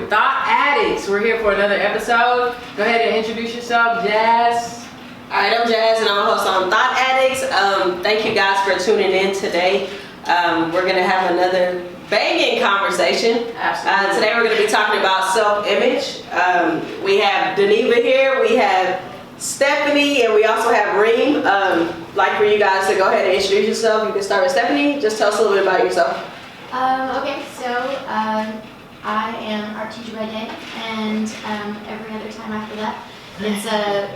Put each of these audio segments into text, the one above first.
Thought Addicts. We're here for another episode. Go ahead and introduce yourself, Jazz. Alright, I'm Jazz and I'm a host on Thought Addicts. Thank you guys for tuning in today. We're going to have another banging conversation. Absolutely. Today we're going to be talking about self-image. We have Deneva here, we have Stephanie, and we also have Reem. Like for you guys to go ahead and introduce yourself. You can start with Stephanie. Just tell us a little bit about yourself. Okay, so I am art teacher by day, and every other time after that, it's a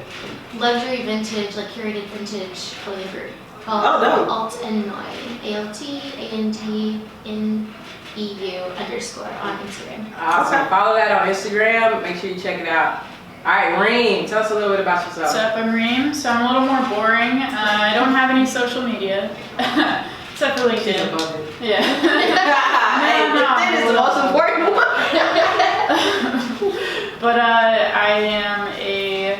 luxury vintage, like curated vintage clothing group called Alt and Noi, ALTANTNEU _ on Instagram. Awesome. Follow that on Instagram. Make sure you check it out. All right, Reem, tell us a little bit about yourself. What's up, I'm Reem. So I'm a little more boring. I don't have any social media. Except for LinkedIn. Yeah. LinkedIn is the most important one. But I am a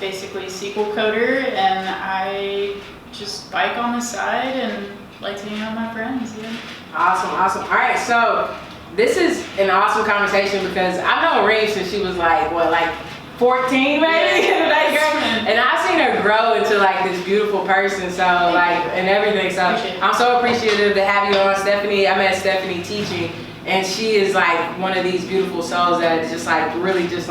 basically SQL coder, and I just bike on the side and like to hang out with my friends. Yeah. Awesome. All right, so this is an awesome conversation because I've known Reem since she was like 14 maybe? And I've seen her grow into like this beautiful person, so and everything. So I'm so appreciative to have you on, Stephanie. I met Stephanie teaching, and she is like one of these beautiful souls that just like really just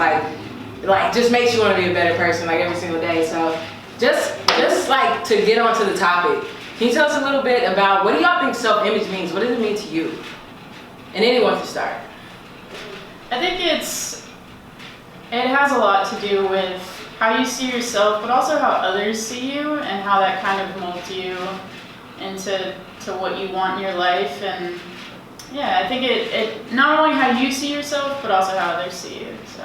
makes you want to be a better person like every single day. So just like to get onto the topic, can you tell us a little bit about what do y'all think self-image means? What does it mean to you? And anyone can start. I think it has a lot to do with how you see yourself, but also how others see you and how that kind of molds you into what you want in your life. And yeah, I think it not only how you see yourself, but also how others see you. So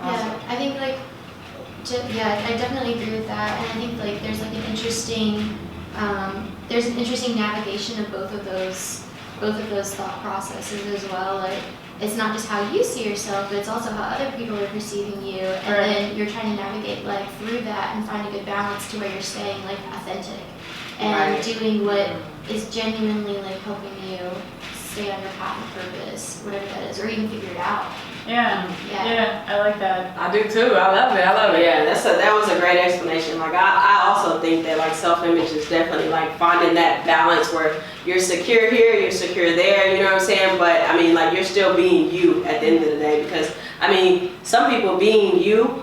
Awesome. Yeah, I think I definitely agree with that, and I think there's an interesting navigation of both of those thought processes as well. Like, it's not just how you see yourself, but it's also how other people are perceiving you, and then you're trying to navigate through that and find a good balance to where you're staying authentic and doing what is genuinely helping you stay on your path of purpose, whatever that is, or even figure it out. Yeah, I like that. I do too. I love it. Yeah, that was a great explanation. I also think that self-image is definitely finding that balance where you're secure here, you're secure there, you know what I'm saying? But you're still being you at the end of the day, because some people being you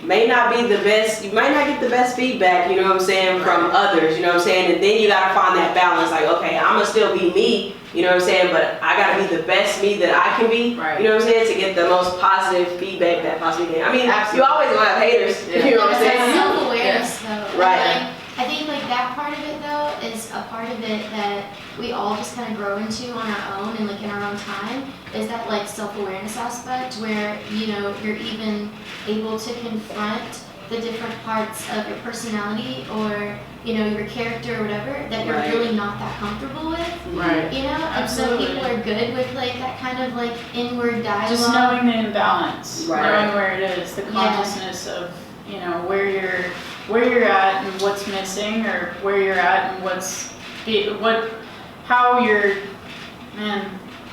may not be the best, you might not get the best feedback, you know what I'm saying, from others, you know what I'm saying? And then you gotta find that balance, okay, I'm gonna still be me, you know what I'm saying, but I gotta be the best me that I can be, you know what I'm saying, to get the most positive feedback that possibly can. You always gonna have haters, you know what I'm saying? Self-awareness though. Right. I think that part of it though is a part of it that we all just kind of grow into on our own and in our own time, is that self-awareness aspect where you're even able to confront the different parts of your personality or your character or whatever that you're really not that comfortable with. Right. And so people are good with that kind of inward dialogue. Just knowing the imbalance, knowing where it is, the consciousness of where you're at and what's missing, or where you're at and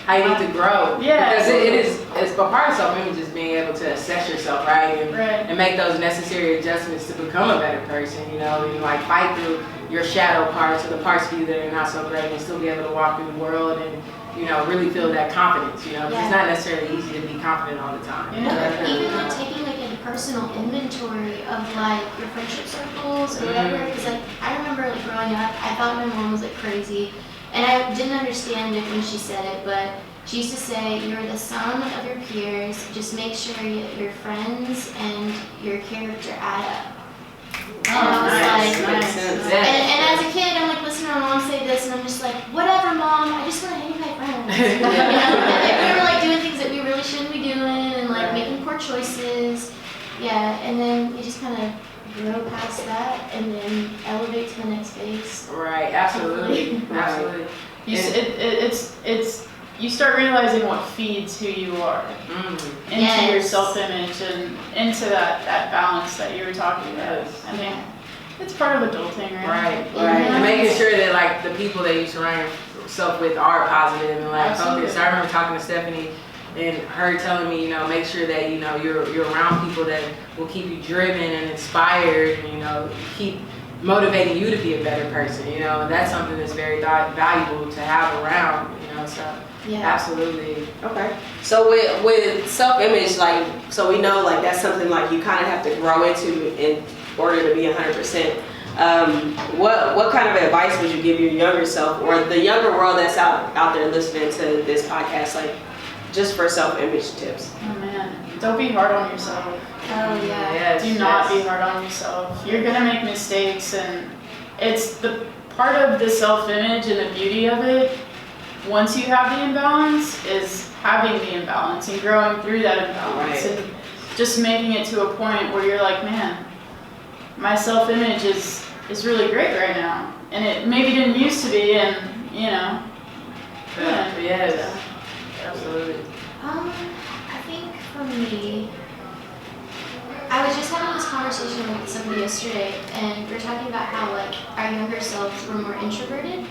how you need to grow. Yeah. Because it's but part of self-image is being able to assess yourself, and make those necessary adjustments to become a better person, and fight through your shadow parts or the parts of you that are not so great, and still be able to walk through the world and really feel that confidence, because it's not necessarily easy to be confident all the time. Yeah. Even taking a personal inventory of your friendship circles or whatever, because I remember growing up, I thought my mom was crazy, and I didn't understand it when she said it, but she used to say, you're the sum of your peers, just make sure your friends and your character add up. And I was and as a kid, I'm listening to my mom say this, and I'm just whatever, Mom, I just want to hang with my friends. And we were doing things that we really shouldn't be doing, and making poor choices. Yeah, and then you just kind of grow past that, and then elevate to the next phase. Right, absolutely. Absolutely. You start realizing what feeds who you are into your self-image and into that balance that you were talking about. I think it's part of adulting, right? Right. And making sure that the people that you surround yourself with are positive and focused. I remember talking to Stephanie and her telling me, make sure that, you're around people that will keep you driven and inspired and, keep motivating you to be a better person, and that's something that's very valuable to have around, so Yeah. absolutely. Okay. So with self-image, like, so we know like that's something like you kind of have to grow into in order to be 100%. What kind of advice would you give your younger self or the younger world that's out there listening to this podcast, like just for self-image tips? Oh man, don't be hard on yourself. Oh yeah. Yes, Do not yes. be hard on yourself. You're gonna make mistakes, and it's the part of the self-image and the beauty of it. Once you have the imbalance, is having the imbalance and growing through that imbalance, Right. and just making it to a point where you're like, man, my self-image is really great right now, and it maybe didn't used to be, and Yeah. Yes. Absolutely. I think for me, I was just having this conversation with somebody yesterday, and we were talking about how like our younger selves were more introverted,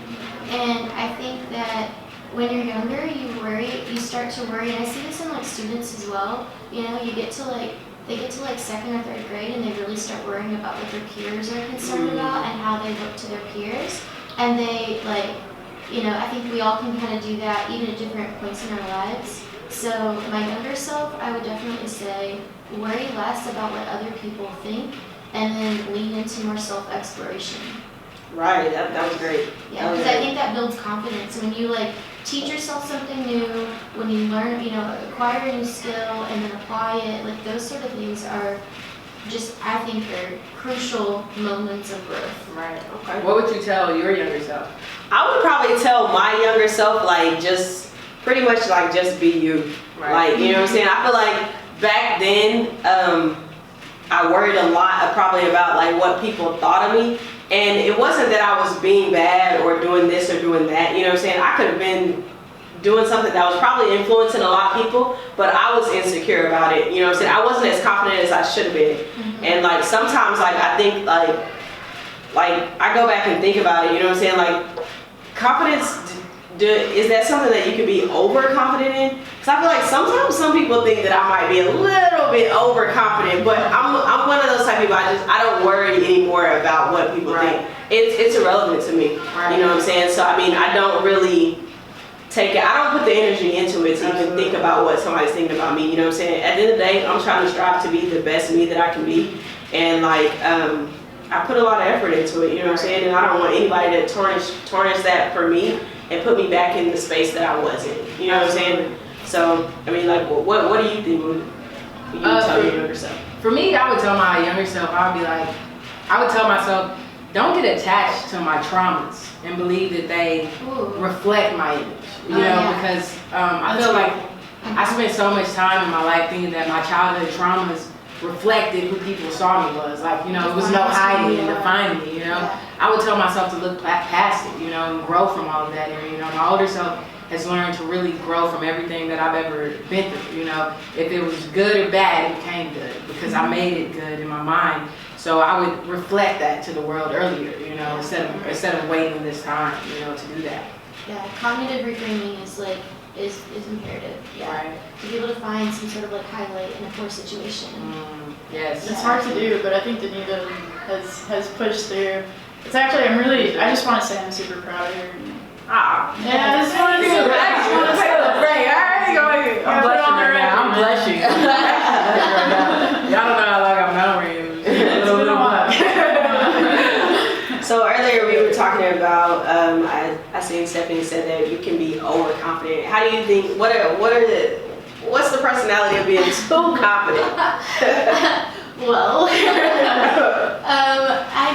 and I think that when you're younger, you start to worry, and I see this in like students as well. You get to like they get to like 2nd or 3rd grade, and they really start worrying about what their peers are concerned about and how they look to their peers, and they like. I think we all can kind of do that even at different points in our lives. So my younger self, I would definitely say worry less about what other people think and then lean into more self-exploration. Right. That was great. Yeah, because I think that builds confidence. When you like teach yourself something new, when you learn, acquire a new skill and then apply it, like those sort of things are just, I think they're crucial moments of growth. Right. Okay. What would you tell your younger self? I would probably tell my younger self, like, just pretty much like just be you. Right. Like, you know what I'm saying? I feel like back then, I worried a lot probably about like what people thought of me. And it wasn't that I was being bad or doing this or doing that. You know what I'm saying? I could have been doing something that was probably influencing a lot of people, but I was insecure about it. You know what I'm saying? I wasn't as confident as I should have been. And like sometimes like I think like I go back and think about it, you know what I'm saying? Like confidence, is that something that you can be overconfident in? Because I feel like sometimes some people think that I might be a little bit overconfident, but I'm one of those type of people, I don't worry anymore about what people think. It's irrelevant to me, you know what I'm saying? So I mean, I don't really I don't put the energy into it to even think about what somebody's thinking about me, you know what I'm saying? At the end of the day, I'm trying to strive to be the best me that I can be, and like, I put a lot of effort into it, you know what I'm saying? And I don't want anybody to tarnish that for me and put me back in the space that I was in, you know what I'm saying? So, I mean, like, what do you think when you tell your younger self? For me, I would tell my younger self, I would tell myself, don't get attached to my traumas and believe that they reflect my image, because I feel like I spent so much time in my life thinking that my childhood traumas reflected who people saw me was. Like, it was no hiding and defining me, I would tell myself to look past it, and grow from all of that. And, my older self has learned to really grow from everything that I've ever been through, If it was good or bad, it became good because I made it good in my mind. So I would reflect that to the world earlier, instead of waiting this time, to do that. Yeah, cognitive reframing is imperative. Yeah. Right. To be able to find some sort of like highlight in a poor situation. Yes. It's hard to do, but I think Danita has pushed through. It's actually, I just want to say I'm super proud of her. Yeah, I just want to say I'm blushing right now. I'm blushing. Y'all don't know how long I've known you. It's been a while. So earlier we were talking about, I seen Stephanie said that you can be overconfident. How do you think, what's the personality of being too confident? Well, I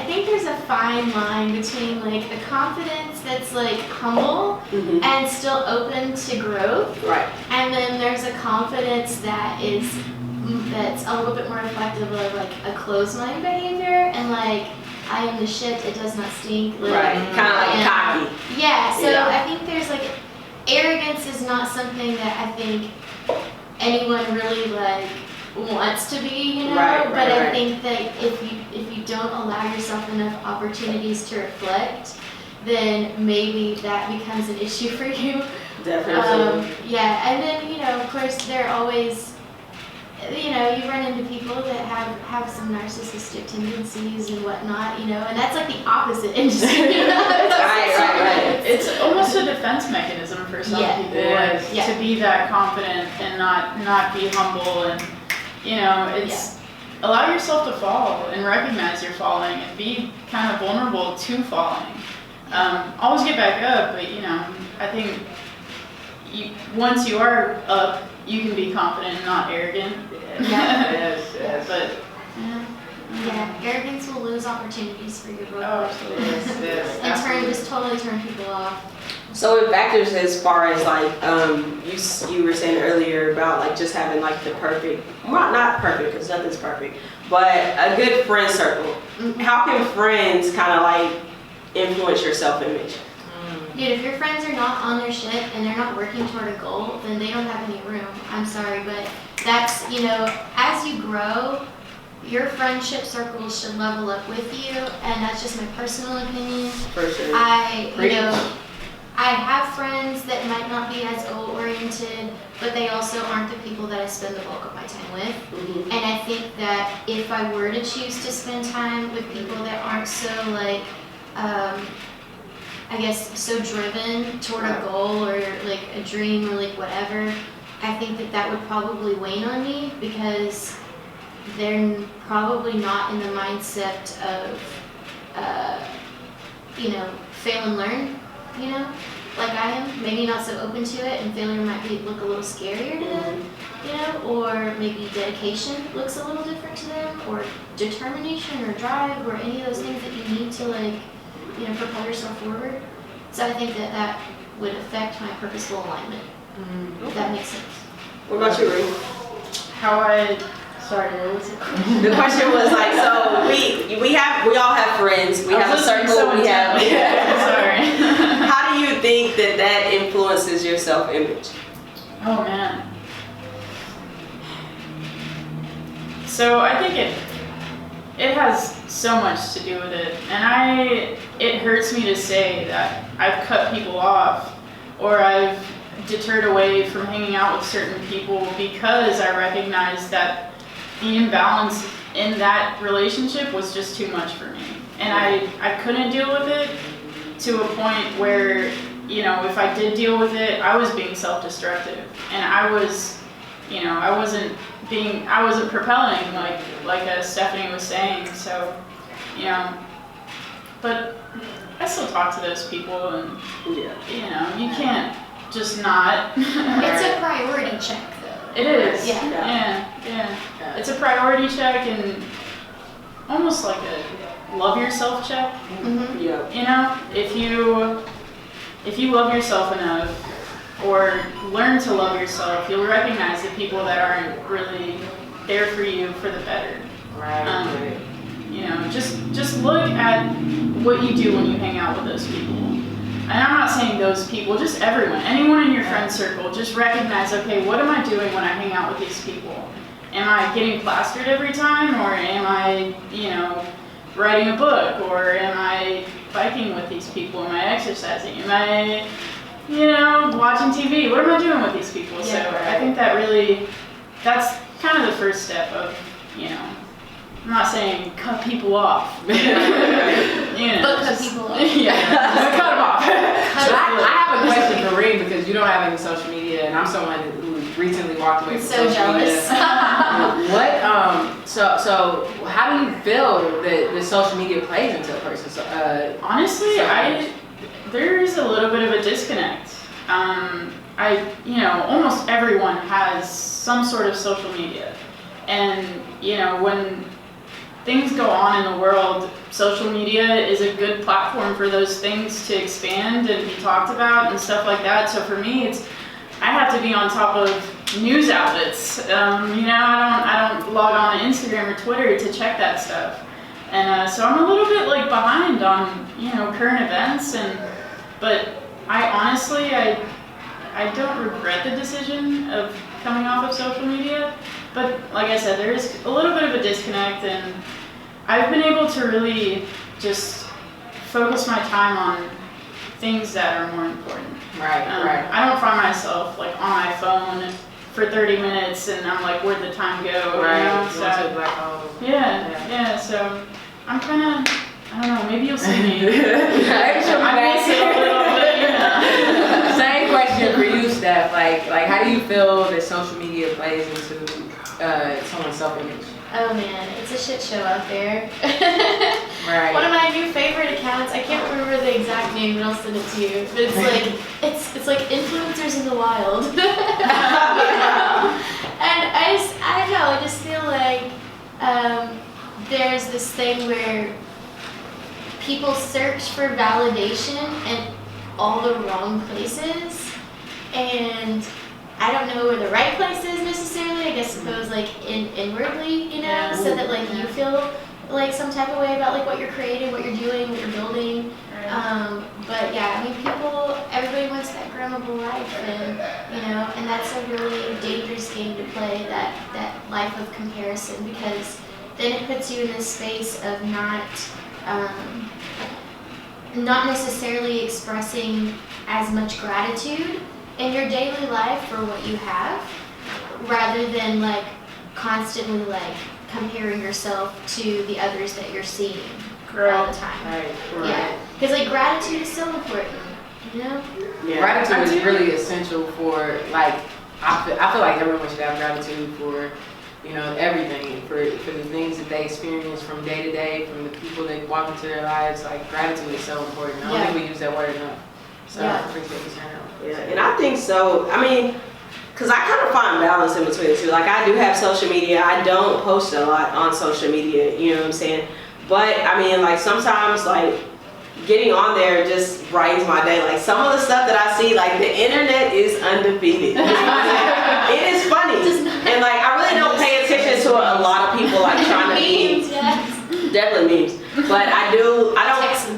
think there's a fine line between like a confidence that's like humble and still open to growth, Right. and then there's a confidence that's a little bit more reflective of like a closed mind behavior and like I am the shit, it does not stink. Like, Right. Kind of like cocky. Yeah. So Yeah. I think there's like arrogance is not something that I think anyone really like wants to be, Right, but I right. think that if you don't allow yourself enough opportunities to reflect, then maybe that becomes an issue for you. Definitely. Yeah, and then, of course, there are always, you run into people that have some narcissistic tendencies and whatnot, and that's like the opposite industry. Right. It's almost a defense mechanism for some people, Yes. to be that confident and not be humble, and it's allow yourself to fall and recognize you're falling and be kind of vulnerable to falling. Always get back up, but I think once you are up, you can be confident and not arrogant. Yes. But Yeah, arrogance will lose opportunities for your growth. absolutely. And just totally turn people off. So it factors as far as like you were saying earlier about like just having like the perfect, well, not perfect because nothing's perfect, but a good friend circle. How can friends kind of like influence your self-image? Dude, if your friends are not on their shit and they're not working toward a goal, then they don't have any room. I'm sorry, but that's, as you grow, your friendship circles should level up with you, and that's just my personal opinion. For sure. I have friends that might not be as goal-oriented, but they also aren't the people that I spend the bulk of my time with. Mm-hmm. And I think that if I were to choose to spend time with people that aren't so like, I guess, so driven toward a goal or like a dream or like whatever, I think that would probably wane on me because they're probably not in the mindset of, fail and learn, like I am. Maybe not so open to it, and failure might look a little scarier to them, or maybe dedication looks a little different to them, or determination or drive or any of those things that you need to like, propel yourself forward. So I think that would affect my purposeful alignment, if that makes sense. What about you, Ree? Sorry, what was it? The question was like, so we all have friends. We have a circle. Sorry. How do you think that influences your self-image? Oh man. So I think it has so much to do with it, and it hurts me to say that I've cut people off or I've deterred away from hanging out with certain people because I recognize that the imbalance in that relationship was just too much for me, and I couldn't deal with it to a point where if I did deal with it, I was being self-destructive, and I wasn't propelling like Stephanie was saying. So but I still talk to those people, and you can't just not. It's a priority check, though. It is. Yeah. It's a priority check and almost like a love yourself check. Mm-hmm. Yeah. If you love yourself enough or learn to love yourself, you'll recognize the people that aren't really there for you for the better. Right. Just look at what you do when you hang out with those people. And I'm not saying those people, just everyone, anyone in your friend circle, just recognize, okay, what am I doing when I hang out with these people? Am I getting plastered every time, or am I, writing a book, or am I biking with these people? Am I exercising? Am I, watching TV? What am I doing with these people? So I think that's kind of the first step of, I'm not saying cut people off. But cut people off. Yeah, cut them off. I have a question for Ree, because you don't have any social media, and I'm someone who recently walked away from social jealous. media. So how do you feel that the social media plays into a person's honestly, there is a little bit of a disconnect. Almost everyone has some sort of social media, and when things go on in the world, social media is a good platform for those things to expand and be talked about and stuff like that. So for me, I have to be on top of news outlets. I don't log on to Instagram or Twitter to check that stuff. And so I'm a little bit behind on, current events, but I honestly, I don't regret the decision of coming off of social media, but like I said, there is a little bit of a disconnect, and I've been able to really just focus my time on things that are more important. Right, right. I don't find myself like on my phone for 30 minutes and I'm like, where'd the time go? Right. You know? Going to So, a black hole. yeah. So I'm kind of, I don't know, maybe you'll see me. Maybe she'll be I back. miss it a little bit, you know. Same question for you, Steph. Like how do you feel that social media plays into someone's self-image? Oh man, it's a shit show out there. Right. One of my new favorite accounts, I can't remember the exact name, but I'll send it to you. But it's like it's like influencers in the wild. And I don't know, I just feel like there's this thing where people search for validation in all the wrong places, and I don't know where the right place is necessarily. I guess suppose like inwardly, you know, Yeah. so that like you feel like some type of way about like what you're creating, what you're doing, what you're building. But yeah, I mean, everybody wants that grammable life, and you know, and that's a really dangerous game to play. That life of comparison, because then it puts you in this space of not necessarily expressing as much gratitude in your daily life for what you have, rather than like constantly like comparing yourself to the others that you're seeing all the time. Right. Yeah, because like gratitude is so important, you know? Yeah. Gratitude is really essential for like I feel like everyone should have gratitude for, you know, everything, for the things that they experience from day to day, from the people that walk into their lives. Like gratitude is so important. I don't think we use that word enough. So Yeah. I appreciate you saying that. Yeah, and I think so. I mean, because I kind of find balance in between the two. Like, I do have social media. I don't post a lot on social media, you know what I'm saying? But, I mean, like, sometimes, like, getting on there just brightens my day. Like, some of the stuff that I see, like, the internet is undefeated. It is funny. And, like, I really don't pay attention to a lot of people, like, trying to be... Memes, yes. Definitely memes. But I don't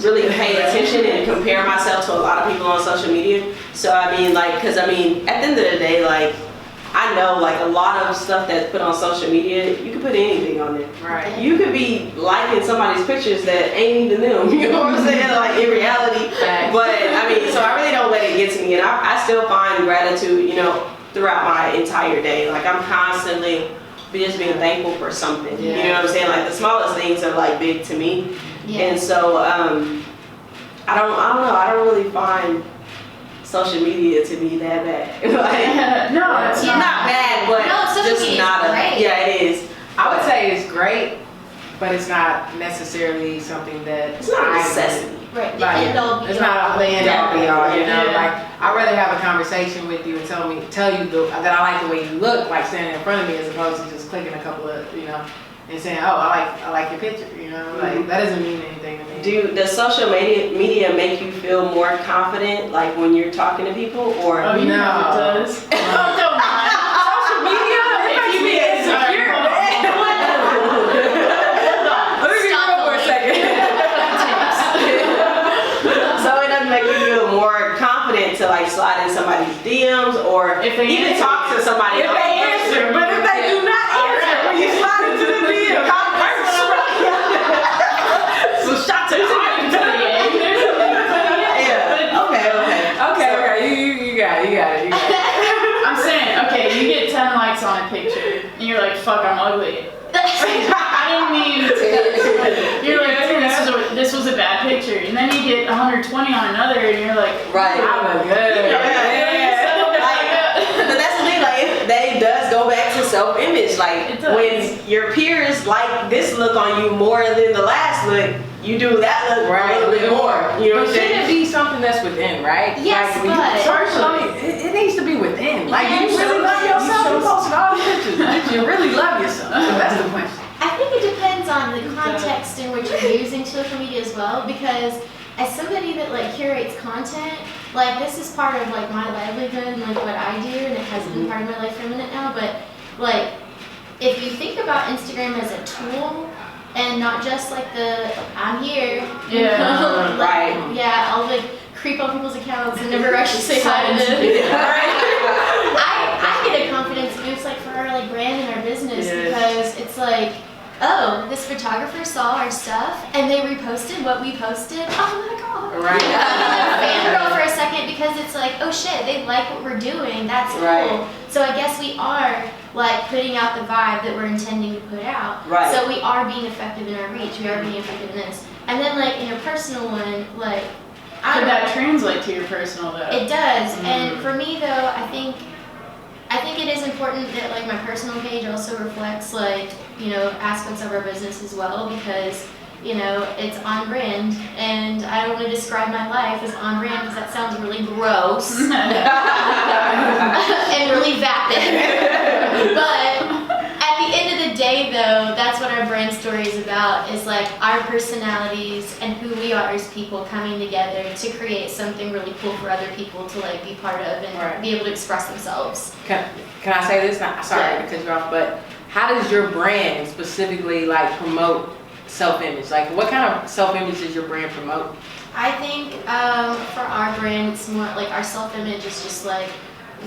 really pay attention and compare myself to a lot of people on social media. So I mean, like, because I mean, at the end of the day, like, I know like a lot of stuff that's put on social media, you can put anything on there. Right. You could be liking somebody's pictures that ain't even them. You know what I'm saying? Like, in reality. Right. But I mean, so I really don't let it get to me. And I still find gratitude, you know, throughout my entire day. Like, I'm constantly just being thankful for something. Yeah. You know what I'm saying? Like, the smallest things are like big to me. Yeah. And so I don't know. I don't really find social media to be that bad. Like, No, it's Yeah. not bad, but No, social just media is not great. Yeah, it is. I would say it's great, but it's not necessarily something that It's not a I- necessity. Right, the Like, end all be it's not the end all be all, you know. Yeah. Like, I'd rather have a conversation with you and tell you that I like the way you look, like standing in front of me, as opposed to just clicking a couple of, you know, and saying, oh, I like your picture, you know. Like, that doesn't mean anything to me. Does social media make you feel more confident, like when you're talking to people, or? Oh, you know No. it does. Oh, don't mind. Social media, it If makes you me get insecure, hold on. Let me be real for a second. So it doesn't make you feel more confident to like slide in somebody's DMs, or If they even answer. talk to somebody. If they answer, but if they do not answer, when you slide into the DM, so shot to the audience. Yeah. Okay, you got it. I'm saying, okay, you get 10 likes on a picture, and you're like, fuck, I'm ugly. I didn't mean to. You're like, dude, this was a bad picture. And then you get 120 on another, and you're like, Right. I look good. But that's the thing, like, that does go back to self-image. Like, It does. when your peers like this look on you more than the last look, you do that look Right, a little bit more. You know But what I'm shouldn't it saying? be something that's within, right? Yes, like, when but- you search, it needs to be within. Like, Yeah, you really so- love yourself. You you posted all the pictures. Did you really love yourself? So that's the question. I think it depends on the context in which you're using social media as well, because as somebody that like curates content, like this is part of like my livelihood and like what I do, and it has been part of my life for a minute now, but like if you think about Instagram as a tool and not just like the I'm here, you Yeah, know, like, right. yeah, I'll like creep on people's accounts and never actually say hi to them. I get a confidence boost like for our like brand and our business, Yes. because it's like oh, this photographer saw our stuff and they reposted what we posted. Oh my god. Right. Fangirl for a second because it's like, oh shit, they like what we're doing. That's cool. Right. So I guess we are like putting out the vibe that we're intending to put out. Right. So we are being effective in our reach. We are being effective in this. And then like in your personal one, like I Could don't that translate to your personal though? it does. And for me though, I think it is important that like my personal page also reflects like, you know, aspects of our business as well because, you know, it's on brand and I don't want to describe my life as on brand because that sounds really gross and really vapid. But at the end of the day though, that's what our brand story is about, is like our personalities and who we are as people coming together to create something really cool for other people to like be part of and Right. be able to express themselves. Can I say this? Sorry Yeah. to cut you off, but how does your brand specifically like promote self-image? Like what kind of self-image does your brand promote? I think for our brand, it's more like our self-image is just like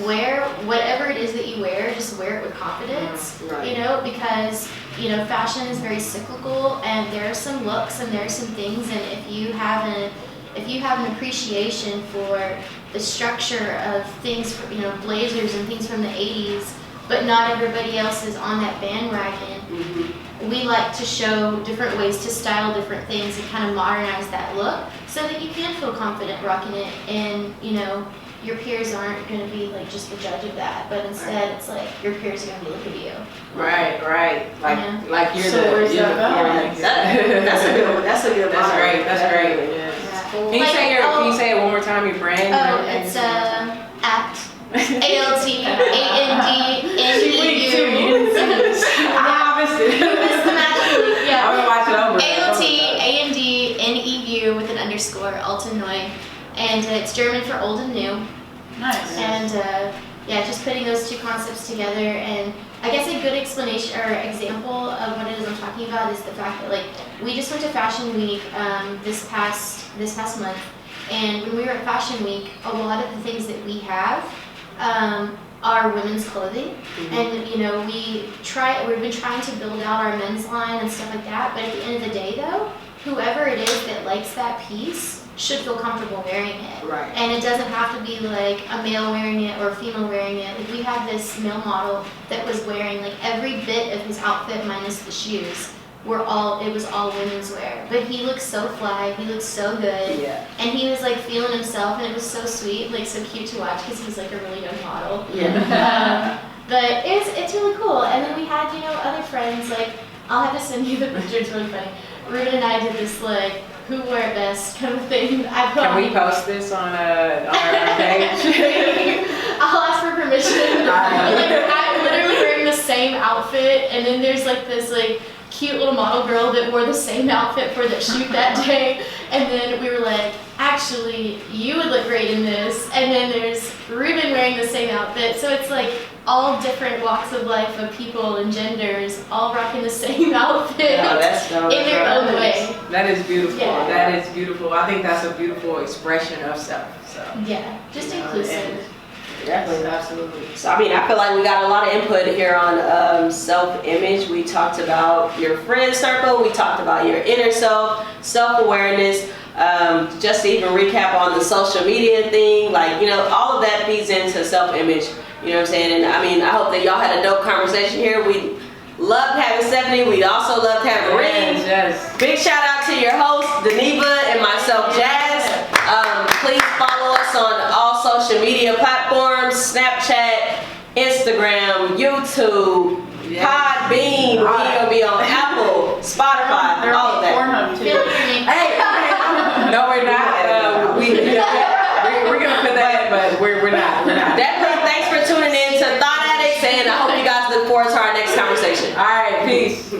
wear whatever it is that you wear, just wear it with confidence, Right. you know, because, you know, fashion is very cyclical and there are some looks and there are some things, and if you have an appreciation for the structure of things, for, you know, blazers and things from the 80s, but not everybody else is on that bandwagon. Mm-hmm. We like to show different ways to style different things and kind of modernize that look so that you can feel confident rocking it, and you know your peers aren't going to be like just the judge of that, but instead it's like your peers are going to be looking at you. Right. Like Yeah. like you're So the where's you're that the balance? That's a good one. That's a good That's line. great. That's great. Yeah. Can you say your? Can you say it one more time? Your brand. and Oh, everything? it's at She winked too, you didn't see this. I missed it. Systematically, I'm yeah. gonna watch it over. ALTANDNEU with an underscore, Alten Neu. And it's German for old and new. Nice. And yeah, just putting those two concepts together. And I guess a good explanation or example of what it is I'm talking about is the fact that like we just went to Fashion Week this past month. And when we were at Fashion Week, a lot of the things that we have are women's clothing. And you know, we've been trying to build out our men's line and stuff like that, but at the end of the day though, whoever it is that likes that piece should feel comfortable wearing it. Right. And it doesn't have to be like a male wearing it or a female wearing it. Like we have this male model that was wearing like every bit of his outfit minus the shoes. It was all women's wear. But he looked so fly, he looked so good. Yeah. And he was like feeling himself, and it was so sweet, like so cute to watch because he's like a really young model. Yeah. But it's really cool. And then we had, you know, other friends, like, I'll have to send you the picture, it's really funny. Ruben and I did this like, who wore it best kind of thing. Can we post this on our page? I'll ask for permission. Like, I'm literally wearing the same outfit, and then there's like this like cute little model girl that wore the same outfit for the shoot that day, and then we were like, actually, you would look great in this, and then there's Ruben wearing the same outfit, so it's like all different walks of life of people and genders all rocking the same outfit No, that's in their own way. That is beautiful. Yeah. That is beautiful. I think that's a beautiful expression of self. So. Yeah, just You know, inclusive. Definitely. Absolutely. So I mean, I feel like we got a lot of input here on self-image. We talked about your friend circle. We talked about your inner self, self-awareness. Just to even recap on the social media thing, like, you know, all of that feeds into self-image. You know what I'm saying? And I mean, I hope that y'all had a dope conversation here. We loved having Stephanie. We also loved having Reem. Yes. Big shout out to your host, Daniva, and myself, Jazz. Please follow us on all social media platforms, Snapchat, Instagram, YouTube, Yeah. Podbean. We're gonna be on Apple, Spotify, They're all of on that. Pornhub Feel too. your name. Hey, no, we're not. We're gonna put that in, but we're not. Definitely, thanks for tuning in to Thought Addicts, and I hope you guys look forward to our next conversation. All right, peace.